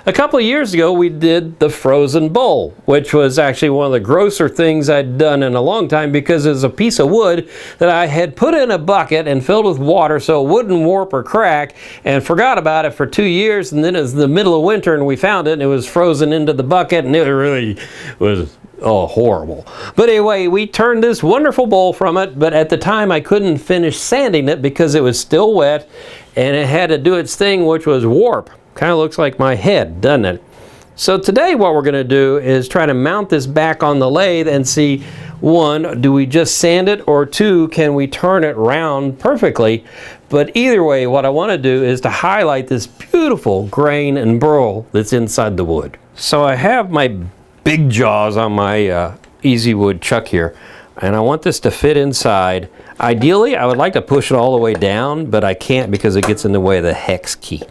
A couple of years ago, we did the frozen bowl, which was actually one of the grosser things I'd done in a long time because it was a piece of wood that I had put in a bucket and filled with water so it wouldn't warp or crack, and forgot about it for 2 years, and then it was the middle of winter and we found it and it was frozen into the bucket, and it really was horrible. But anyway, we turned this wonderful bowl from it, but at the time I couldn't finish sanding it because it was still wet and it had to do its thing, which was warp. Kind of looks like my head, doesn't it? So today what we're going to do is try to mount this back on the lathe and see, one, do we just sand it, or two, can we turn it round perfectly? But either way, what I want to do is to highlight this beautiful grain and burl that's inside the wood. So I have my big jaws on my Easy Wood chuck here, and I want this to fit inside. Ideally, I would like to push it all the way down, but I can't because it gets in the way of the hex key.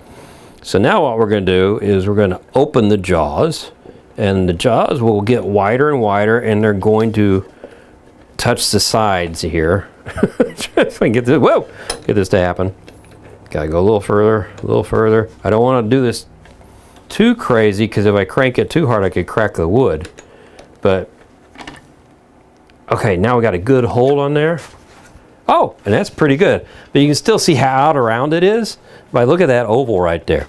So now what we're going to do is we're going to open the jaws, and the jaws will get wider and wider, and they're going to touch the sides here. If I can get this, whoa, get this to happen. Gotta go a little further, a little further. I don't want to do this too crazy because if I crank it too hard I could crack the wood. But okay, now we got a good hold on there. Oh, and that's pretty good. But you can still see how out around it is by look at that oval right there.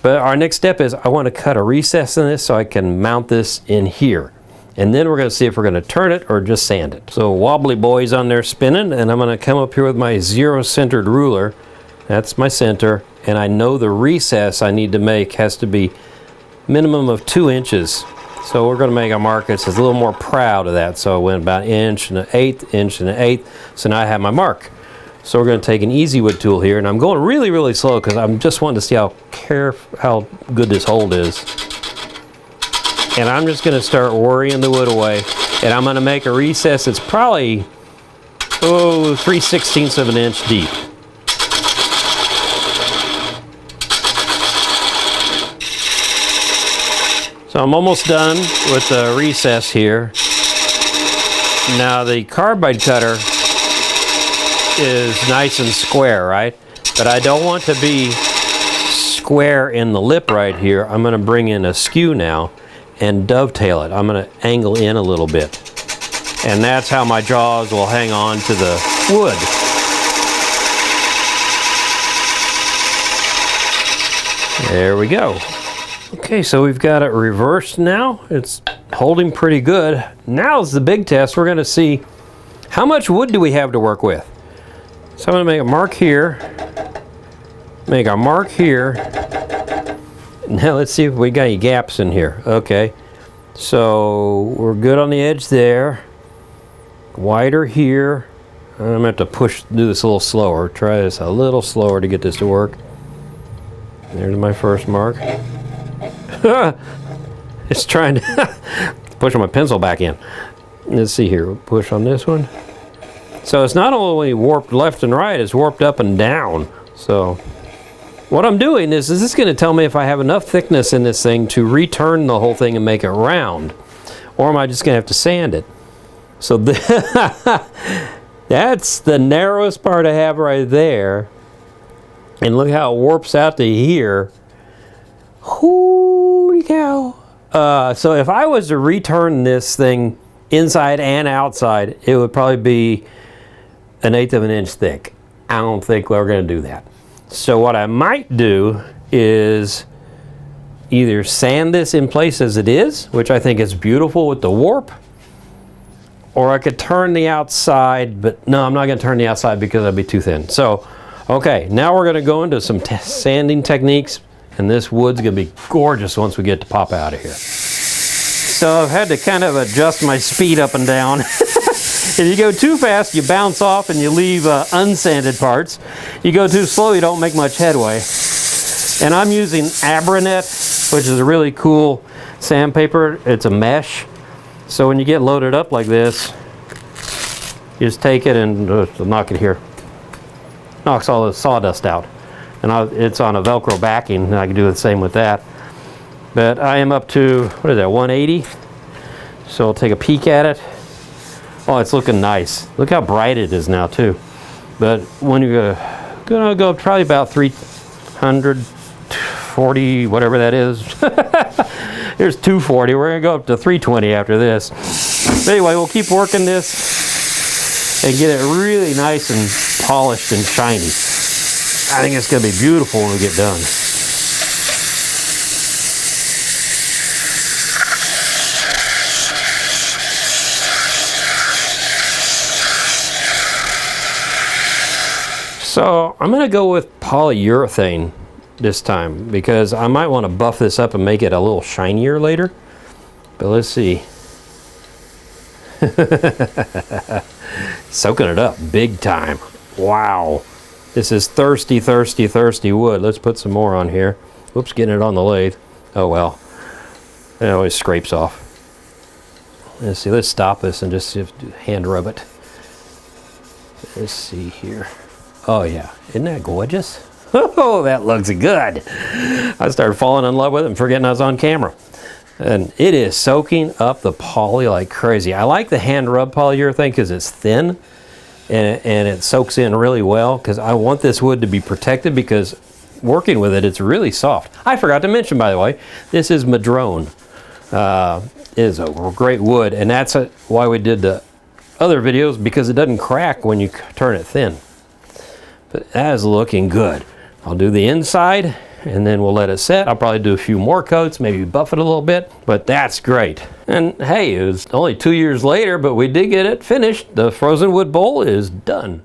But our next step is I want to cut a recess in this so I can mount this in here. And then we're going to see if we're going to turn it or just sand it. So wobbly boy's on there spinning, and I'm going to come up here with my zero-centered ruler. That's my center, and I know the recess I need to make has to be minimum of 2 inches. So we're going to make a mark that's a little more proud of that. So I went about 1 inch and 1/8, inch and 1/8. So now I have my mark. So we're going to take an Easy Wood tool here, and I'm going really, really slow because I'm just wanting to see how good this hold is. And I'm just going to start worrying the wood away, and I'm going to make a recess that's probably 3/16 of an inch deep. So I'm almost done with the recess here. Now the carbide cutter is nice and square, right? But I don't want to be square in the lip right here. I'm going to bring in a skew now and dovetail it. I'm going to angle in a little bit. And that's how my jaws will hang on to the wood. There we go. Okay, so we've got it reversed now. It's holding pretty good. Now's the big test. We're going to see how much wood do we have to work with. So I'm going to make a mark here, make a mark here. Now let's see if we got any gaps in here. Okay, so we're good on the edge there. Wider here. I'm going to have to do this a little slower. Try this a little slower to get this to work. There's my first mark. It's trying to push my pencil back in. Let's see here. We'll push on this one. So it's not only warped left and right, it's warped up and down. So what I'm doing is this going to tell me if I have enough thickness in this thing to return the whole thing and make it round, or am I just going to have to sand it? So that's the narrowest part I have right there. And look how it warps out to here. Holy cow. So if I was to return this thing inside and outside, it would probably be 1/8 of an inch thick. I don't think we're going to do that. So what I might do is either sand this in place as it is, which I think is beautiful with the warp, or I could turn the outside, but no, I'm not going to turn the outside because that'd be too thin. So, okay, now we're going to go into some sanding techniques, and this wood's going to be gorgeous once we get to pop out of here. So I've had to kind of adjust my speed up and down. If you go too fast, you bounce off and you leave unsanded parts. You go too slow, you don't make much headway. And I'm using Abranet, which is a really cool sandpaper. It's a mesh. So when you get loaded up like this, you just take it and knock it here. Knocks all the sawdust out. And it's on a Velcro backing, and I can do the same with that. But I am up to, what is that, 180? So I'll take a peek at it. Oh, it's looking nice. Look how bright it is now too. But when you're gonna go probably about 300, 240, whatever that is. Here's 240. We're gonna go up to 320 after this. But anyway, we'll keep working this and get it really nice and polished and shiny. I think it's gonna be beautiful when we get done. So I'm going to go with polyurethane this time because I might want to buff this up and make it a little shinier later. But let's see. Soaking it up big time. Wow. This is thirsty, thirsty, thirsty wood. Let's put some more on here. Whoops, getting it on the lathe. Oh well. It always scrapes off. Let's see, let's stop this and just hand rub it. Let's see here. Oh yeah, isn't that gorgeous? Oh, that looks good. I started falling in love with it and forgetting I was on camera. And it is soaking up the poly like crazy. I like the hand rub polyurethane because it's thin and it soaks in really well because I want this wood to be protected because working with it, it's really soft. I forgot to mention, by the way, this is madrone. It is a great wood, and that's why we did the other videos, because it doesn't crack when you turn it thin. But that is looking good. I'll do the inside and then we'll let it set. I'll probably do a few more coats, maybe buff it a little bit, but that's great. And hey, it was only 2 years later, but we did get it finished. The frozen wood bowl is done.